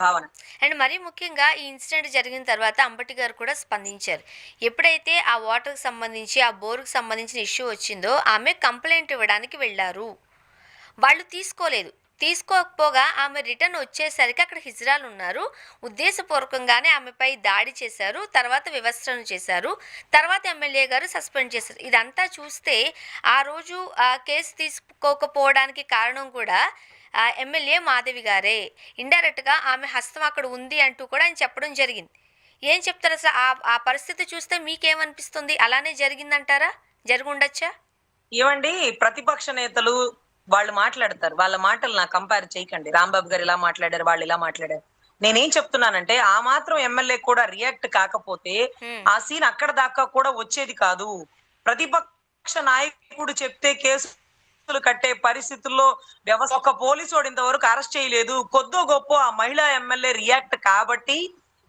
భావన. అండ్ మరీ ముఖ్యంగా ఈ ఇన్సిడెంట్ జరిగిన తర్వాత అంబటి గారు కూడా స్పందించారు. ఎప్పుడైతే ఆ వాటర్‌కి సంబంధించి, ఆ బోర్‌కి సంబంధించిన ఇష్యూ వచ్చిందో ఆమె కంప్లెయింట్ ఇవ్వడానికి వెళ్లారు. వాళ్ళు తీసుకోలేదు. తీసుకోకపోగా ఆమె రిటర్న్ వచ్చేసరికి అక్కడ హిజ్రాలున్నారు. ఉద్దేశపూర్వకంగానే ఆమెపై దాడి చేశారు. తర్వాత వివస్త్రను చేశారు. తర్వాత ఎమ్మెల్యే గారు సస్పెండ్ చేశారు. ఇదంతా చూస్తే ఆ రోజు కేసు తీసుకోకపోవడానికి కారణం కూడా ఎమ్మెల్యే మాధవి గారే. ఇండైరెక్ట్‌గా ఆమె హస్తం అక్కడ ఉంది అంటూ కూడా ఆయన చెప్పడం జరిగింది. ఏం చెప్తారు అసలు? ఆ ఆ పరిస్థితి చూస్తే మీకేమనిపిస్తుంది? అలానే జరిగిందంటారా? జరిగుండొచ్చా? ఏవండీ, ప్రతిపక్ష నేతలు వాళ్ళు మాట్లాడతారు. వాళ్ళ మాటలు నాకు కంపేర్ చేయకండి. రాంబాబు గారు ఇలా మాట్లాడారు, వాళ్ళు ఇలా మాట్లాడారు. నేనేం చెప్తున్నానంటే, ఆ మాత్రం ఎమ్మెల్యే కూడా రియాక్ట్ కాకపోతే హ్మ్. ఆ సీన్ అక్కడ దాకా కూడా వచ్చేది కాదు. ప్రతిపక్ష నాయకుడు చెప్తే కేసులు కట్టే పరిస్థితుల్లో వ్యవస్థ ఒక పోలీసోడు ఇంతవరకు అరెస్ట్ చేయలేదు. కొద్దో గొప్పో ఆ మహిళా ఎమ్మెల్యే రియాక్ట్ కాబట్టి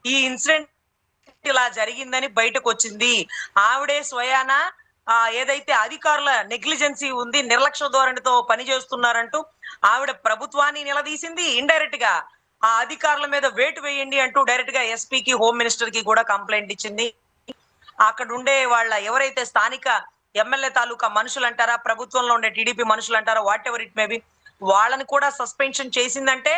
ఈ ఇన్సిడెంట్ ఇలా జరిగిందని బయటకొచ్చింది. ఆవిడే స్వయాన ఏదైతే అధికారుల నెగ్లిజెన్సీ ఉంది, నిర్లక్ష్య ధోరణితో పనిచేస్తున్నారంటూ ఆవిడ ప్రభుత్వాన్ని నిలదీసింది. ఇండైరెక్ట్ గా ఆ అధికారుల మీద వేటు వేయండి అంటూ డైరెక్ట్ గా ఎస్పీకి, హోమ్ మినిస్టర్ కి కూడా కంప్లైంట్ ఇచ్చింది. అక్కడ ఉండే వాళ్ళ ఎవరైతే స్థానిక ఎమ్మెల్యే తాలూకా మనుషులు అంటారా, ప్రభుత్వంలో ఉండే టీడీపీ మనుషులు అంటారా, వాట్ ఎవర్ ఇట్ మేబీ, వాళ్ళని కూడా సస్పెన్షన్ చేసిందంటే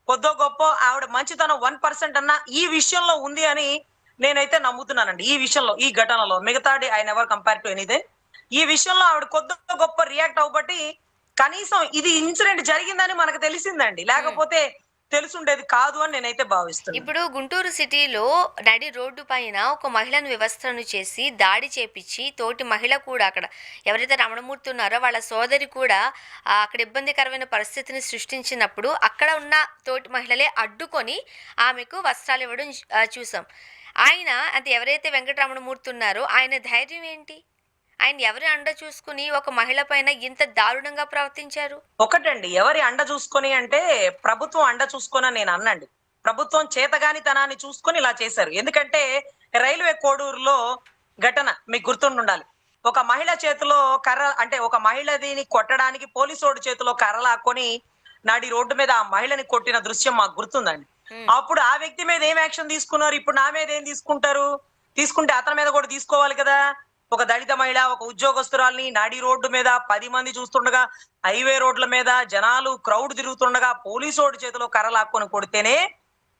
కొద్దో గొప్ప ఆవిడ మంచితనం 1% అన్నా ఈ విషయంలో ఉంది అని నేనైతే నమ్ముతున్నానండి. ఈ విషయంలో, ఈ ఘటనలో మిగతాది I never compare to anything. ఈ విషయంలో ఆవిడ కొద్దో గొప్ప రియాక్ట్ అవ్వబట్టి కనీసం ఇది ఇన్సిడెంట్ జరిగిందని మనకు తెలిసిందండి. హ్మ్. లేకపోతే తెలుసుండేది కాదు అని నేనైతే భావిస్తున్నాను. ఇప్పుడు గుంటూరు సిటీలో నడి రోడ్డు పైన ఒక మహిళను వివస్త్రను చేసి దాడి చేపిచ్చి తోటి మహిళ కూడా అక్కడ ఎవరైతే రమణమూర్తి ఉన్నారో వాళ్ళ సోదరి కూడా అక్కడ ఇబ్బందికరమైన పరిస్థితిని సృష్టించినప్పుడు అక్కడ ఉన్న తోటి మహిళలే అడ్డుకొని ఆమెకు వస్త్రాలు ఇవ్వడం చూసాం. ఆయన అంటే ఎవరైతే వెంకటరమణమూర్తి ఉన్నారో ఆయన ధైర్యం ఏంటి? ఆయన ఎవరి అండ చూసుకుని ఒక మహిళ పైన ఇంత దారుణంగా ప్రవర్తించారు? ఒకటండి, ఎవరి అండ చూసుకొని అంటే ప్రభుత్వం అండ చూసుకొని నేను అన్నండి. ప్రభుత్వం చేతగానితనాన్ని చూసుకొని ఇలా చేశారు. ఎందుకంటే రైల్వే కోడూరులో ఘటన మీకు గుర్తుండాలి. ఒక మహిళ చేతిలో కర్ర, అంటే ఒక మహిళదిని కొట్టడానికి పోలీసోడు చేతిలో కర్ర లాక్కొని నడి రోడ్డు మీద ఆ మహిళని కొట్టిన దృశ్యం మాకు గుర్తుందండి. హ్మ్. అప్పుడు ఆ వ్యక్తి మీద ఏం యాక్షన్ తీసుకున్నారు? ఇప్పుడు నా మీద ఏం తీసుకుంటారు? తీసుకుంటే అతని మీద కూడా తీసుకోవాలి కదా. ఒక దళిత మహిళ, ఒక ఉద్యోగస్తురాల్ని నడి రోడ్డు మీద 10 మంది చూస్తుండగా, హైవే రోడ్ల మీద జనాలు క్రౌడ్ తిరుగుతుండగా పోలీసోడి చేతిలో కర్ర లాక్కొని కొడితేనే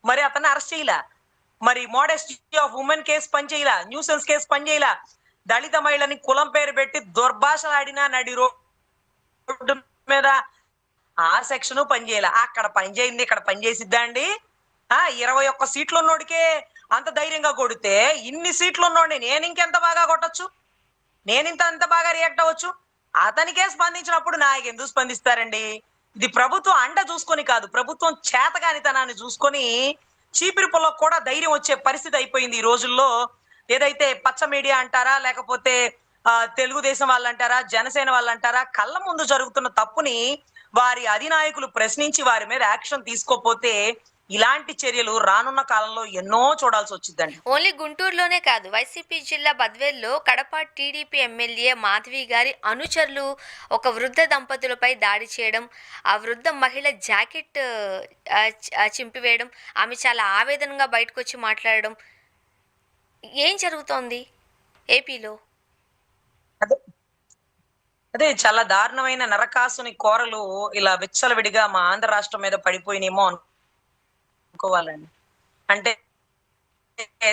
మరి అతన్ని అరెస్ట్ చేయలా. మరి మోడెస్టీ ఆఫ్ ఉమెన్ కేసు పనిచేయలా, న్యూసెన్స్ కేసు పనిచేయలా. దళిత మహిళని కులం పేరు పెట్టి దుర్భాషలాడిన నడి రోడ్డు మీద ఆ సెక్షన్ పనిచేయాల. అక్కడ పనిచేయింది ఇక్కడ పనిచేసిద్దా అండి? 21 సీట్లు ఉన్నోడికే అంత ధైర్యంగా కొడితే ఇన్ని సీట్లు ఉన్నోడిని నేను ఇంకెంత బాగా కొట్టొచ్చు, నేనింత అంత బాగా రియాక్ట్ అవ్వచ్చు. అతనికే స్పందించినప్పుడు నాకు ఎందుకు స్పందిస్తారండి? ఇది ప్రభుత్వం అండ చూసుకొని కాదు, ప్రభుత్వం చేతగానితనాన్ని చూసుకొని చీపిరి పుల్లకు కూడా ధైర్యం వచ్చే పరిస్థితి అయిపోయింది ఈ రోజుల్లో. ఏదైతే పచ్చ మీడియా అంటారా, లేకపోతే తెలుగుదేశం వాళ్ళంటారా, జనసేన వాళ్ళంటారా, కళ్ళ ముందు జరుగుతున్న తప్పుని వారి అధినాయకులు ప్రశ్నించి వారి మీద యాక్షన్ తీసుకోపోతే ఇలాంటి చర్యలు రానున్న కాలంలో ఎన్నో చూడాల్సి వచ్చిందండి. ఓన్లీ గుంటూరులోనే కాదు, వైసీపీ జిల్లా బద్వేల్లో కడప టీడీపీ ఎమ్మెల్యే మాధవి గారి అనుచరులు ఒక వృద్ధ దంపతులపై దాడి చేయడం, ఆ వృద్ధ మహిళ జాకెట్ చింపివేయడం, ఆమె చాలా ఆవేదనగా బయటకొచ్చి మాట్లాడడం. ఏం జరుగుతోంది ఏపీలో? అదే అదే చాలా దారుణమైన నరకాసుని కోరలు ఇలా విచ్చలవిడిగా మా ఆంధ్ర రాష్ట్రం మీద పడిపోయినేమో అనుకోవాలండి. అంటే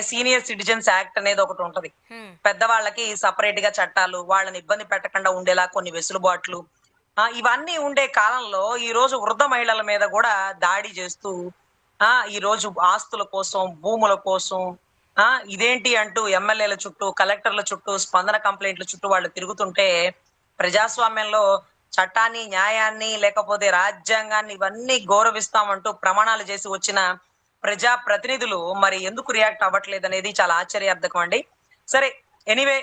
సీనియర్ సిటిజన్స్ యాక్ట్ అనేది ఒకటి ఉంటది. హ్మ్. పెద్దవాళ్ళకి సపరేట్ గా చట్టాలు, వాళ్ళని ఇబ్బంది పెట్టకుండా ఉండేలా కొన్ని వెసులుబాట్లు, ఇవన్నీ ఉండే కాలంలో ఈ రోజు వృద్ధ మహిళల మీద కూడా దాడి చేస్తూ ఈ రోజు ఆస్తుల కోసం, భూముల కోసం ఇదేంటి అంటూ ఎమ్మెల్యేల చుట్టూ, కలెక్టర్ల చుట్టూ, స్పందన కంప్లైంట్ల చుట్టూ వాళ్ళు తిరుగుతుంటే ప్రజాస్వామ్యంలో చట్టాన్ని, న్యాయాన్ని, లేకపోతే రాజ్యాంగాన్ని ఇవన్నీ గౌరవిస్తామంటూ ప్రమాణాలు చేసి వచ్చిన ప్రజా ప్రతినిధులు మరి ఎందుకు రియాక్ట్ అవ్వట్లేదు అనేది చాలా ఆశ్చర్యార్థకం అండి. సరే, ఎనీవే,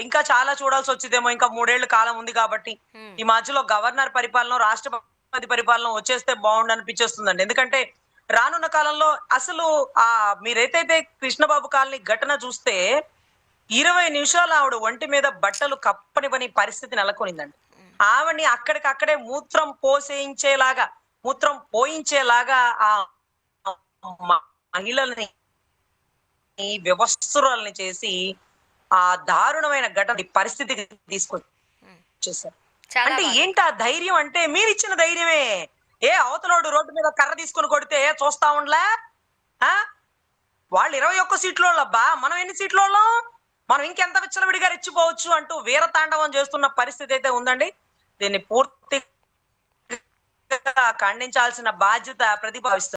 ఇంకా చాలా చూడాల్సి వచ్చిందేమో. ఇంకా 3 ఏళ్ల కాలం ఉంది కాబట్టి హ్మ్. ఈ మధ్యలో గవర్నర్ పరిపాలన, రాష్ట్రపతి పరిపాలన వచ్చేస్తే బాగుండు అనిపించేస్తుందండి. ఎందుకంటే రానున్న కాలంలో అసలు మీరైతే కృష్ణబాబు కాలనీ ఘటన చూస్తే 20 నిమిషాలు ఆవిడ ఒంటి మీద బట్టలు కప్పనివ్వని పరిస్థితి నెలకొనిందండి. హ్మ్. ఆవిడని అక్కడికక్కడే మూత్రం పోసేయించేలాగా, మూత్రం పోయించేలాగా ఆ మహిళల్ని వ్యవస్థురాలని చేసి ఆ దారుణమైన ఘటన పరిస్థితికి తీసుకొచ్చేసారు. చాలా అంటే బాగా. ఏంటి ఆ ధైర్యం అంటే మీరిచ్చిన ధైర్యమే. అవతలోడు రోడ్డు మీద కర్ర తీసుకొని కొడితే చూస్తా ఉండలే? ఆ వాళ్ళు 21 సీట్లోళ్ళబ్బా, మనం ఎన్ని సీట్లోళ్ళం? మనం ఇంకెంత విచ్చలవిడిగా రెచ్చిపోవచ్చు అంటూ వీరతాండవం చేస్తున్న పరిస్థితి అయితే ఉందండి. దీన్ని పూర్తిగా ఖండించాల్సిన బాధ్యత ప్రతిపాదిస్తుంది.